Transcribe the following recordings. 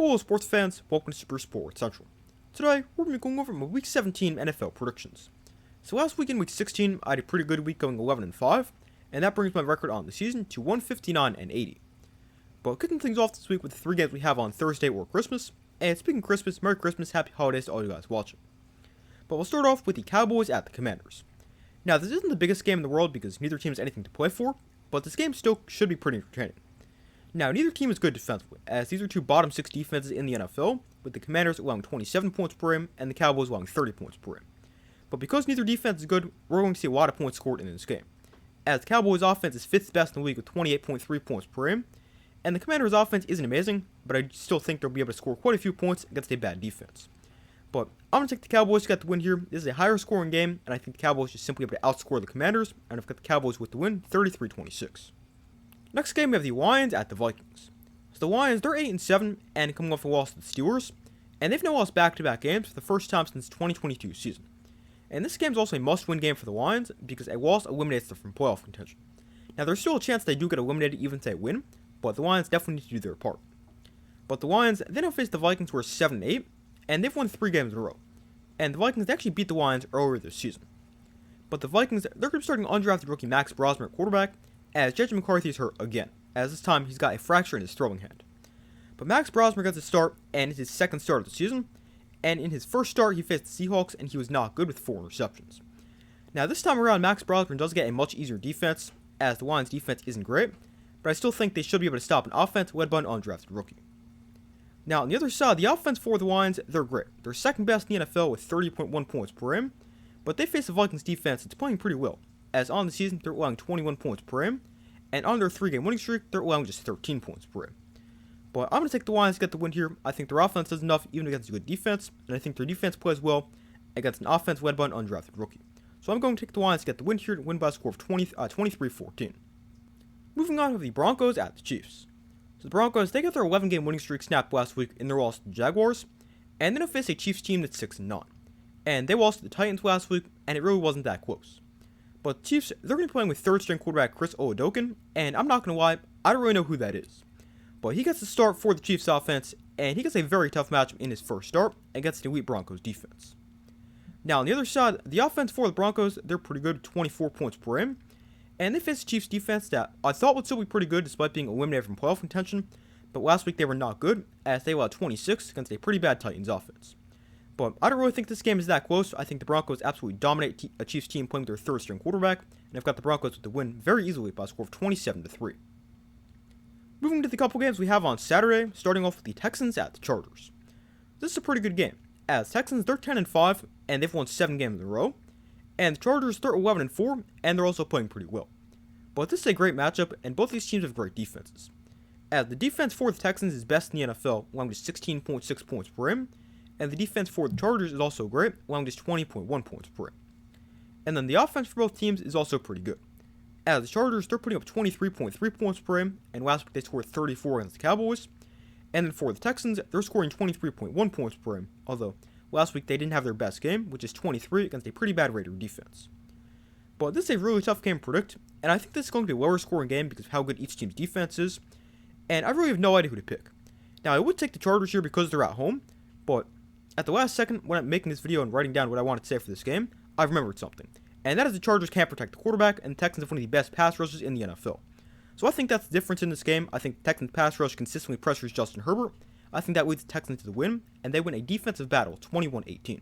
Hello sports fans, welcome to Super Sports Central. Today, we're going to be going over my Week 17 NFL predictions. So last week in Week 16, I had a pretty good week going 11-5, and that brings my record on the season to 159-80. But kicking things off this week with the 3 games we have on Thursday or Christmas, and speaking of Christmas, Merry Christmas, Happy Holidays to all you guys watching. But we'll start off with the Cowboys at the Commanders. Now this isn't the biggest game in the world because neither team has anything to play for, but this game still should be pretty entertaining. Now, neither team is good defensively, as these are two bottom 6 defenses in the NFL, with the Commanders allowing 27 points per game and the Cowboys allowing 30 points per game. But because neither defense is good, we're going to see a lot of points scored in this game, as the Cowboys' offense is 5th best in the league with 28.3 points per game, and the Commanders' offense isn't amazing, but I still think they'll be able to score quite a few points against a bad defense. But I'm going to take the Cowboys to get the win here. This is a higher scoring game, and I think the Cowboys just simply able to outscore the Commanders, and I've got the Cowboys with the win, 33-26. Next game, we have the Lions at the Vikings. So the Lions, they're 8-7 and coming off a loss to the Steelers, and they've now lost back-to-back games for the first time since 2022 season. And this game is also a must-win game for the Lions because a loss eliminates them from playoff contention. Now, there's still a chance they do get eliminated even if they win, but the Lions definitely need to do their part. But the Lions, they now face the Vikings who are 7-8, and they've won 3 games in a row. And the Vikings, they actually beat the Lions earlier this season. But the Vikings, they're going to be starting undrafted rookie Max Brosmer at quarterback, as JJ McCarthy is hurt again, as this time he's got a fracture in his throwing hand. But Max Brosmer gets a start, and it's his second start of the season, and in his first start he faced the Seahawks, and he was not good with 4 interceptions. Now this time around, Max Brosmer does get a much easier defense, as the Lions' defense isn't great, but I still think they should be able to stop an offense led by an undrafted rookie. Now on the other side, the offense for the Lions, they're great. They're second best in the NFL with 30.1 points per game, but they face the Vikings defense that's playing pretty well, as on the season they're allowing 21 points per game, and on their 3-game winning streak, they're allowing just 13 points per game. But I'm going to take the Lions to get the win here. I think their offense does enough even against a good defense, and I think their defense plays well against an offense led by an undrafted rookie. So I'm going to take the Lions to get the win here to win by a score of 23-14. Moving on to the Broncos at the Chiefs. So the Broncos, they got their 11-game winning streak snapped last week in their loss to the Jaguars, and then they'll face a Chiefs team that's 6-9. And they lost to the Titans last week, and it really wasn't that close. But the Chiefs, they're going to be playing with third-string quarterback Chris Oladokun, and I'm not going to lie, I don't really know who that is. But he gets the start for the Chiefs offense, and he gets a very tough matchup in his first start against the elite Broncos defense. Now, on the other side, the offense for the Broncos, they're pretty good, 24 points per game, and they face the Chiefs defense that I thought would still be pretty good despite being eliminated from playoff contention, but last week they were not good, as they allowed 26 against a pretty bad Titans offense. But I don't really think this game is that close. I think the Broncos absolutely dominate a Chiefs team playing with their third-string quarterback, and I've got the Broncos with the win very easily by a score of 27-3. Moving to the couple games we have on Saturday, starting off with the Texans at the Chargers. This is a pretty good game, as Texans, they're 10-5, and they've won 7 games in a row, and the Chargers, they're 11-4, and they're also playing pretty well. But this is a great matchup, and both these teams have great defenses. As the defense for the Texans is best in the NFL, allowing just 16.6 points per game, and the defense for the Chargers is also great, allowing just 20.1 points per game. And then the offense for both teams is also pretty good. As the Chargers, they're putting up 23.3 points per game, and last week they scored 34 against the Cowboys. And then for the Texans, they're scoring 23.1 points per game, although last week they didn't have their best game, which is 23 against a pretty bad Raider defense. But this is a really tough game to predict, and I think this is going to be a lower scoring game because of how good each team's defense is, and I really have no idea who to pick. Now, I would take the Chargers here because they're at home, but at the last second, when I'm making this video and writing down what I wanted to say for this game, I remembered something. And that is the Chargers can't protect the quarterback, and the Texans have one of the best pass rushes in the NFL. So I think that's the difference in this game. I think the Texans pass rush consistently pressures Justin Herbert. I think that leads the Texans to the win, and they win a defensive battle, 21-18.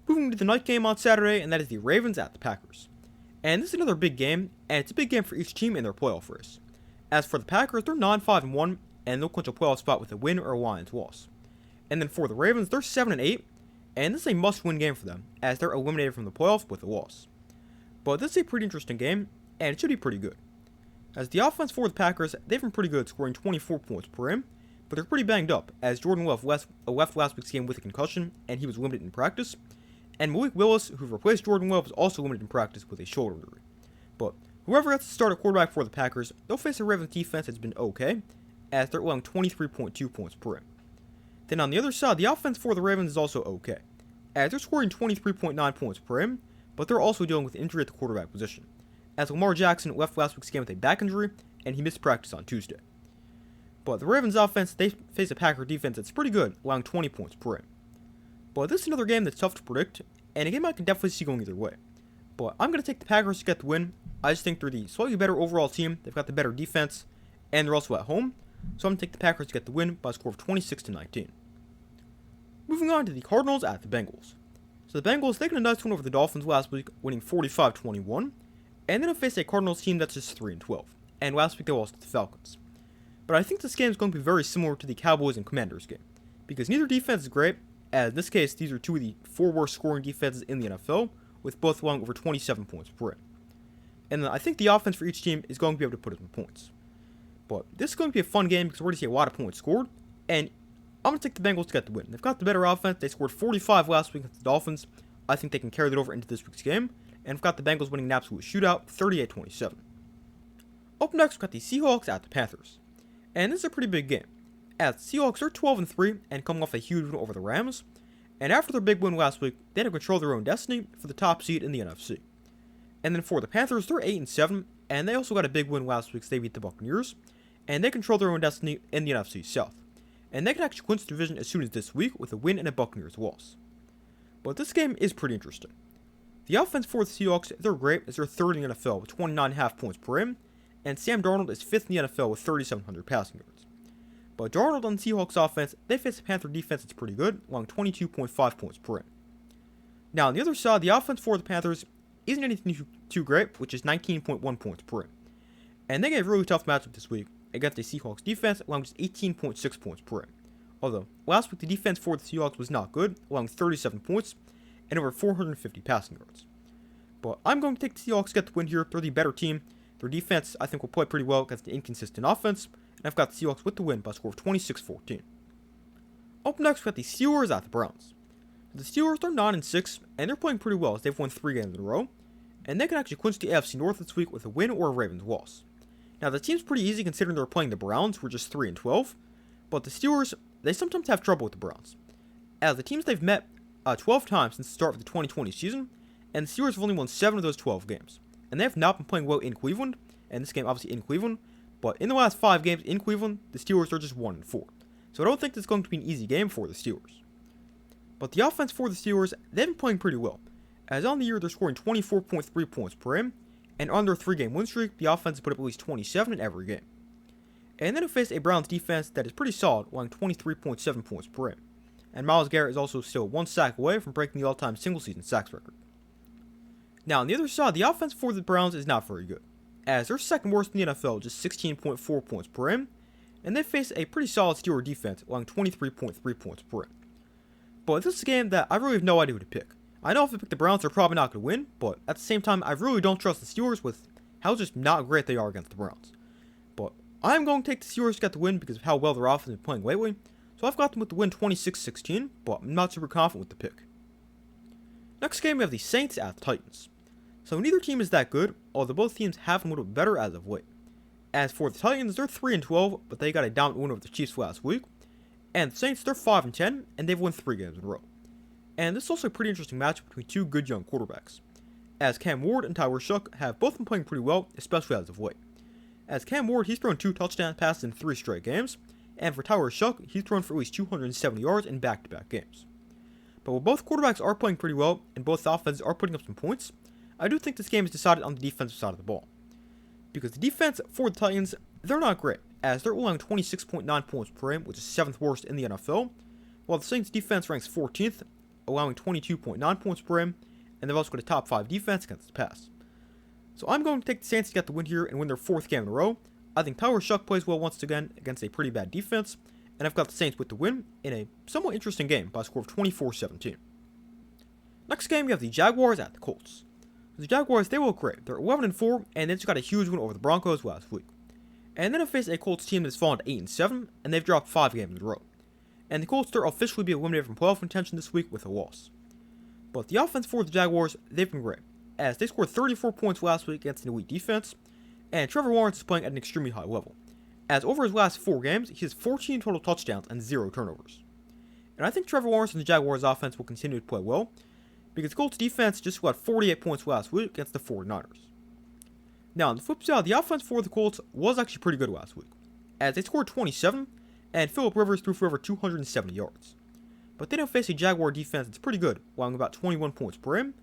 Moving to the night game on Saturday, and that is the Ravens at the Packers. And this is another big game, and it's a big game for each team in their playoff race. As for the Packers, they're 9-5-1, and they'll clinch a playoff spot with a win or a Lions loss. And then for the Ravens, they're 7-8, and this is a must-win game for them, as they're eliminated from the playoffs with a loss. But this is a pretty interesting game, and it should be pretty good. As the offense for the Packers, they've been pretty good, scoring 24 points per game, but they're pretty banged up, as Jordan Love left last week's game with a concussion, and he was limited in practice, and Malik Willis, who replaced Jordan Love, was also limited in practice with a shoulder injury. But whoever gets to start a quarterback for the Packers, they'll face a Ravens defense that's been okay, as they're allowing 23.2 points per game. Then on the other side, the offense for the Ravens is also okay, as they're scoring 23.9 points per game, but they're also dealing with injury at the quarterback position, as Lamar Jackson left last week's game with a back injury, and he missed practice on Tuesday. But the Ravens offense, they face a Packer defense that's pretty good, allowing 20 points per game. But this is another game that's tough to predict, and a game I can definitely see going either way. But I'm going to take the Packers to get the win. I just think they're the slightly better overall team. They've got the better defense, and they're also at home. So I'm going to take the Packers to get the win by a score of 26-19. Moving on to the Cardinals at the Bengals. So the Bengals, they got a nice win over the Dolphins last week, winning 45-21. And then they face a Cardinals team that's just 3-12. And last week they lost to the Falcons. But I think this game is going to be very similar to the Cowboys and Commanders game. Because neither defense is great, as in this case, these are two of the 4 worst scoring defenses in the NFL, with both allowing over 27 points per game. And then I think the offense for each team is going to be able to put up some points. But this is going to be a fun game because we're going to see a lot of points scored, and I'm going to take the Bengals to get the win. They've got the better offense. They scored 45 last week against the Dolphins. I think they can carry that over into this week's game, and we've got the Bengals winning an absolute shootout, 38-27. Up next, we've got the Seahawks at the Panthers. And this is a pretty big game, as the Seahawks are 12-3 and coming off a huge win over the Rams, and after their big win last week, they had to control their own destiny for the top seed in the NFC. And then for the Panthers, they're 8-7, and they also got a big win last week as they beat the Buccaneers, and they control their own destiny in the NFC South. And they can actually clinch the division as soon as this week with a win and a Buccaneers loss. But this game is pretty interesting. The offense for the Seahawks, they're great as they're third in the NFL with 29.5 points per game, and Sam Darnold is fifth in the NFL with 3,700 passing yards. But Darnold on the Seahawks offense, they face a Panther defense that's pretty good, allowing 22.5 points per game. Now on the other side, the offense for the Panthers isn't anything too great, which is 19.1 points per game. And they get a really tough matchup this week against the Seahawks defense, allowing just 18.6 points per game. Although, last week the defense for the Seahawks was not good, allowing 37 points and over 450 passing yards. But I'm going to take the Seahawks to get the win here. They're the better team. Their defense, I think, will play pretty well against the inconsistent offense, and I've got the Seahawks with the win by a score of 26-14. Up next, we've got the Steelers at the Browns. The Steelers, they're 9-6, and they're playing pretty well as they've won 3 games in a row, and they can actually clinch the AFC North this week with a win or a Ravens loss. Now, the team's pretty easy considering they're playing the Browns, who are just 3-12, but the Steelers, they sometimes have trouble with the Browns, as the teams they've met 12 times since the start of the 2020 season, and the Steelers have only won 7 of those 12 games. And they have not been playing well in Cleveland, and this game obviously in Cleveland, but in the last 5 games in Cleveland, the Steelers are just 1-4. So I don't think this is going to be an easy game for the Steelers. But the offense for the Steelers, they've been playing pretty well, as on the year they're scoring 24.3 points per game, and on their 3-game win streak, the offense has put up at least 27 in every game. And then it faced a Browns defense that is pretty solid, allowing 23.7 points per game. And Myles Garrett is also still 1 sack away from breaking the all-time single-season sacks record. Now, on the other side, the offense for the Browns is not very good, as they're second worst in the NFL, just 16.4 points per game, and they face a pretty solid Steelers defense, allowing 23.3 points per game. But this is a game that I really have no idea who to pick. I know if I pick the Browns, they're probably not going to win, but at the same time, I really don't trust the Steelers with how just not great they are against the Browns. But I'm going to take the Steelers to get the win because of how well their offense has been playing lately, so I've got them with the win 26-16, but I'm not super confident with the pick. Next game, we have the Saints at the Titans. So neither team is that good, although both teams have been a little bit better as of late. As for the Titans, they're 3-12, but they got a dominant win over the Chiefs last week. And the Saints, they're 5-10, and they've won 3 games in a row. And this is also a pretty interesting matchup between 2 good young quarterbacks, as Cam Ward and Tyler Shough have both been playing pretty well, especially as of late. As Cam Ward, he's thrown 2 touchdown passes in 3 straight games, and for Tyler Shough, he's thrown for at least 270 yards in back-to-back games. But while both quarterbacks are playing pretty well, and both offenses are putting up some points, I do think this game is decided on the defensive side of the ball. Because the defense for the Titans, they're not great, as they're allowing 26.9 points per game, which is 7th worst in the NFL, while the Saints defense ranks 14th, allowing 22.9 points per game, and they've also got a top 5 defense against the pass. So I'm going to take the Saints to get the win here and win their 4th game in a row. I think Tyler Shough plays well once again against a pretty bad defense, and I've got the Saints with the win in a somewhat interesting game by a score of 24-17. Next game, we have the Jaguars at the Colts. The Jaguars, they look great. They're 11-4, and they just got a huge win over the Broncos last week. And then it faced a Colts team that's fallen to 8-7, and they've dropped 5 games in a row. And the Colts, they're officially be eliminated from playoff contention this week with a loss. But the offense for the Jaguars, they've been great, as they scored 34 points last week against an elite defense, and Trevor Lawrence is playing at an extremely high level, as over his last 4 games, he has 14 total touchdowns and 0 turnovers. And I think Trevor Lawrence and the Jaguars offense will continue to play well, because the Colts defense just got 48 points last week against the 49ers. Now, on the flip side, the offense for the Colts was actually pretty good last week, as they scored 27, and Phillip Rivers threw for over 270 yards. But they don't face a Jaguar defense that's pretty good, allowing about 21 points per game,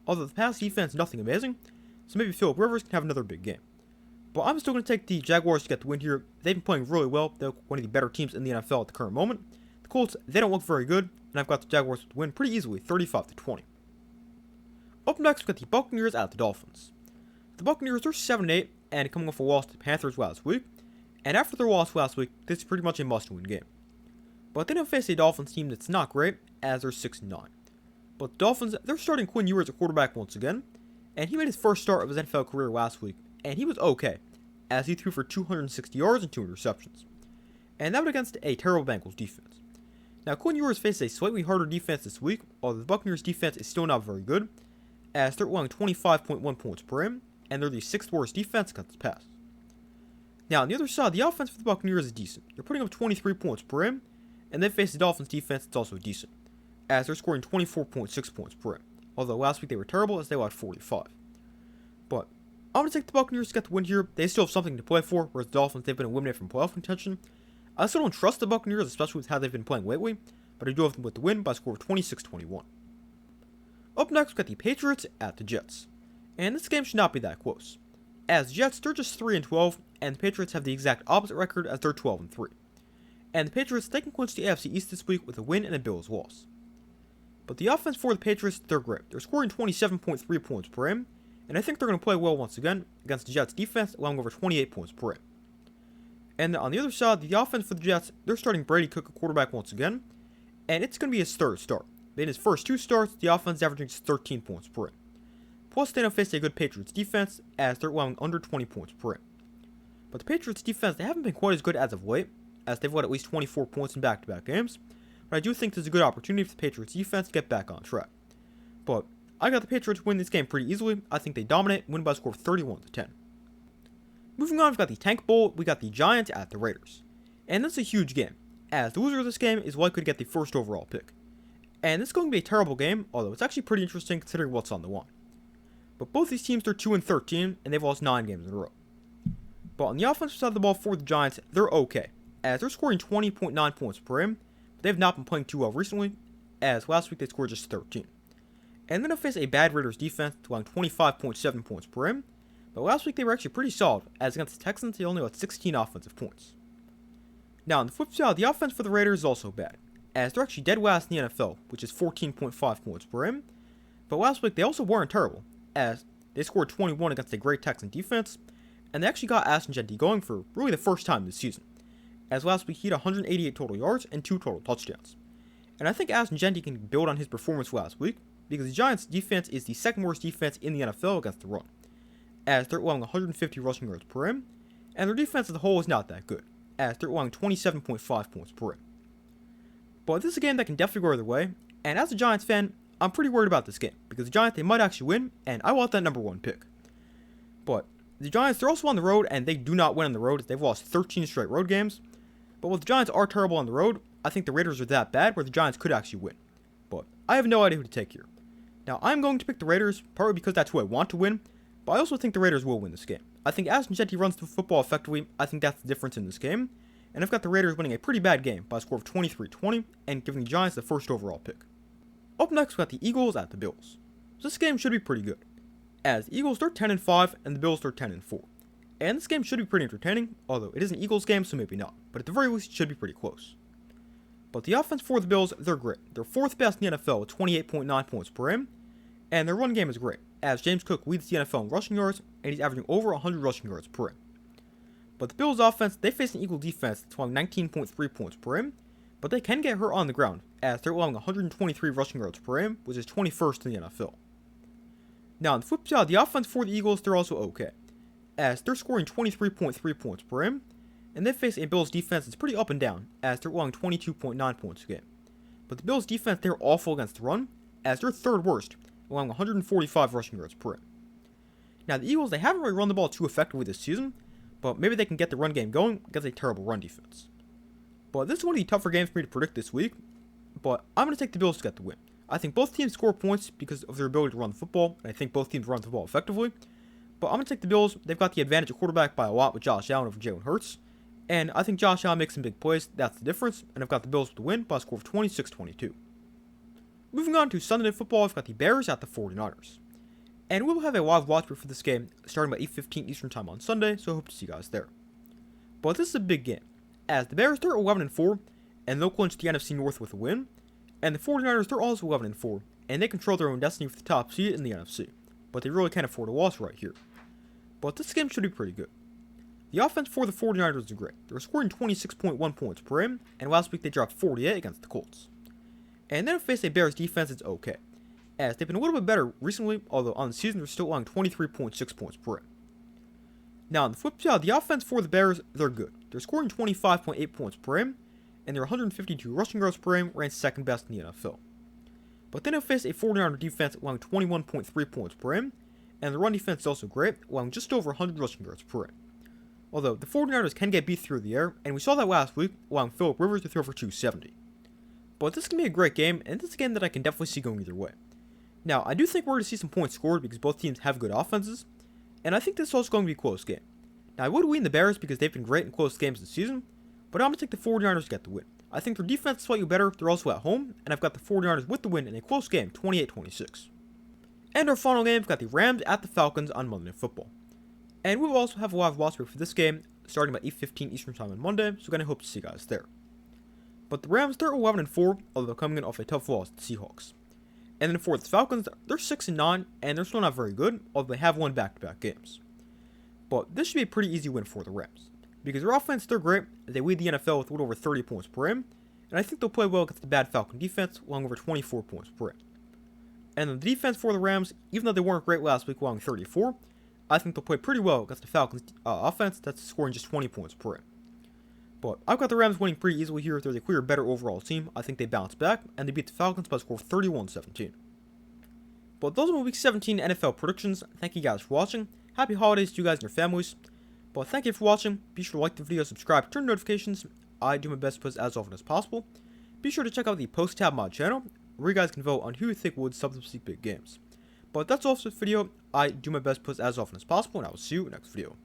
although the pass defense nothing amazing, so maybe Phillip Rivers can have another big game. But I'm still going to take the Jaguars to get the win here. They've been playing really well. They're one of the better teams in the NFL at the current moment. The Colts, they don't look very good, and I've got the Jaguars to win pretty easily, 35-20. Up next, we've got the Buccaneers at the Dolphins. The Buccaneers are 7-8, and coming off a loss to the Panthers last week, and after their loss last week, this is pretty much a must-win game. But they don't face a Dolphins team that's not great, as they're 6-9. But the Dolphins, they're starting Quinn Ewers at quarterback once again, and he made his first start of his NFL career last week, and he was okay, as he threw for 260 yards and 2 interceptions. And that was against a terrible Bengals defense. Now, Quinn Ewers faces a slightly harder defense this week, although the Buccaneers defense is still not very good, as they're allowing 25.1 points per game, and they're the 6th worst defense against the pass. Now, on the other side, the offense for the Buccaneers is decent. They're putting up 23 points per game, and they face the Dolphins defense that's also decent, as they're scoring 24.6 points per game, although last week they were terrible as they allowed 45. But I'm going to take the Buccaneers to get the win here. They still have something to play for, whereas the Dolphins, they've been eliminated from playoff contention. I still don't trust the Buccaneers, especially with how they've been playing lately, but I do have them with the win by a score of 26-21. Up next, we've got the Patriots at the Jets. And this game should not be that close, as the Jets, they're just 3-12, and the Patriots have the exact opposite record as they're 12-3. And the Patriots, they can clinch the AFC East this week with a win and a Bills loss. But the offense for the Patriots, they're great. They're scoring 27.3 points per game, and I think they're going to play well once again against the Jets defense, allowing over 28 points per game. And on the other side, the offense for the Jets, they're starting Brady Cook at quarterback once again, and it's going to be his third start. In his first 2 starts, the offense averaging 13 points per game. Plus, they don't face a good Patriots defense, as they're allowing under 20 points per game. But the Patriots defense, they haven't been quite as good as of late, as they've let at least 24 points in back-to-back games, but I do think there's a good opportunity for the Patriots defense to get back on track. But I got the Patriots win this game pretty easily. I think they dominate, win by a score of 31-10. Moving on, we've got the Tank Bowl, we got the Giants at the Raiders. And this is a huge game, as the loser of this game is likely to get the first overall pick. And this is going to be a terrible game, although it's actually pretty interesting considering what's on the line. But both these teams are 2-13, and they've lost 9 games in a row. But on the offensive side of the ball for the Giants, they're okay, as they're scoring 20.9 points per game, but they've not been playing too well recently, as last week they scored just 13. And then they'll face a bad Raiders defense, allowing 25.7 points per game, but last week they were actually pretty solid, as against the Texans they only allowed 16 offensive points. Now on the flip side, the offense for the Raiders is also bad, as they're actually dead last in the NFL, which is 14.5 points per game, but last week they also weren't terrible, as they scored 21 against a great Texan defense, and they actually got Ashton Jeanty going for really the first time this season, as last week he had 188 total yards and 2 total touchdowns. And I think Ashton Jeanty can build on his performance last week, because the Giants' defense is the 2nd worst defense in the NFL against the run, as they're allowing 150 rushing yards per game, and their defense as a whole is not that good, as they're allowing 27.5 points per game. But this is a game that can definitely go either way, and as a Giants fan, I'm pretty worried about this game, because the Giants, they might actually win, and I want that number 1 pick. But the Giants, they're also on the road, and they do not win on the road. They've lost 13 straight road games. But while the Giants are terrible on the road, I think the Raiders are that bad where the Giants could actually win. But I have no idea who to take here. Now, I'm going to pick the Raiders, partly because that's who I want to win, but I also think the Raiders will win this game. I think Ashton Jeanty runs the football effectively. I think that's the difference in this game. And I've got the Raiders winning a pretty bad game by a score of 23-20 and giving the Giants the first overall pick. Up next, we've got the Eagles at the Bills. So this game should be pretty good, as the Eagles, they're 10-5, and the Bills, they're 10-4. And this game should be pretty entertaining, although it is an Eagles game, so maybe not. But at the very least, it should be pretty close. But the offense for the Bills, they're great. They're 4th best in the NFL with 28.9 points per game, and their run game is great, as James Cook leads the NFL in rushing yards, and he's averaging over 100 rushing yards per game. But the Bills' offense, they face an Eagle defense that's allowing 19.3 points per game, but they can get hurt on the ground, as they're allowing 123 rushing yards per game, which is 21st in the NFL. Now, on the flip side, the offense for the Eagles, they're also okay, as they're scoring 23.3 points per game, and they face a Bills defense that's pretty up and down, as they're allowing 22.9 points a game. But the Bills defense, they're awful against the run, as they're 3rd worst, allowing 145 rushing yards per game. Now, the Eagles, they haven't really run the ball too effectively this season, but maybe they can get the run game going against a terrible run defense. But this is one of the tougher games for me to predict this week, but I'm going to take the Bills to get the win. I think both teams score points because of their ability to run the football, and I think both teams run the ball effectively. But I'm going to take the Bills. They've got the advantage of quarterback by a lot with Josh Allen over Jalen Hurts, And I think Josh Allen makes some big plays. That's the difference. And I've got the Bills with the win by a score of 26-22. Moving on to Sunday Night Football, I've got the Bears at the 49ers. And we'll have a live watch for this game starting by 8:15 Eastern Time on Sunday, so I hope to see you guys there. But this is a big game, as the Bears, they're 11-4, and they'll clinch the NFC North with a win. And the 49ers, they're also 11-4, and they control their own destiny for the top seed in the NFC. But they really can't afford a loss right here. But this game should be pretty good. The offense for the 49ers is great. They're scoring 26.1 points per game, and last week they dropped 48 against the Colts. And then face a Bears defense, it's okay, as they've been a little bit better recently, although on the season they're still allowing 23.6 points per game. Now on the flip side, the offense for the Bears, they're good. They're scoring 25.8 points per game, and they're 152 rushing yards per game, ranked second best in the NFL. But then they'll face a 49er defense allowing 21.3 points per game, and the run defense is also great, allowing just over 100 rushing yards per game. Although the 49ers can get beat through the air, and we saw that last week, allowing Phillip Rivers to throw for 270. But this can be a great game, and this is a game that I can definitely see going either way. Now, I do think we're going to see some points scored because both teams have good offenses, and I think this is also going to be a close game. Now, I would win the Bears because they've been great in close games this season, but I'm going to take the 49ers to get the win. I think their defense is slightly better, they're also at home, and I've got the 49ers with the win in a close game, 28-26. And our final game, we've got the Rams at the Falcons on Monday Night Football. And we will also have a live watch for this game, starting by 8:15 Eastern Time on Monday, so I'm going to hope to see you guys there. But the Rams, they're 11-4, although coming in off a tough loss to the Seahawks. And then for the Falcons, they're 6-9, and they're still not very good, although they have won back-to-back games. But this should be a pretty easy win for the Rams, because their offense, they're great, they lead the NFL with a little over 30 points per game, and I think they'll play well against the bad Falcon defense, allowing over 24 points per game. And the defense for the Rams, even though they weren't great last week, allowing 34, I think they'll play pretty well against the Falcons offense that's scoring just 20 points per game. But I've got the Rams winning pretty easily here. They're the clear better overall team. I think they bounce back, and they beat the Falcons by a score of 31-17. But those are my Week 17 NFL predictions. Thank you guys for watching. Happy holidays to you guys and your families. But thank you for watching. Be sure to like the video, subscribe, turn notifications. I do my best to post as often as possible. Be sure to check out the post tab on my channel, where you guys can vote on who you think would subsequently big games. But that's all for this video. I do my best to post as often as possible, and I will see you in the next video.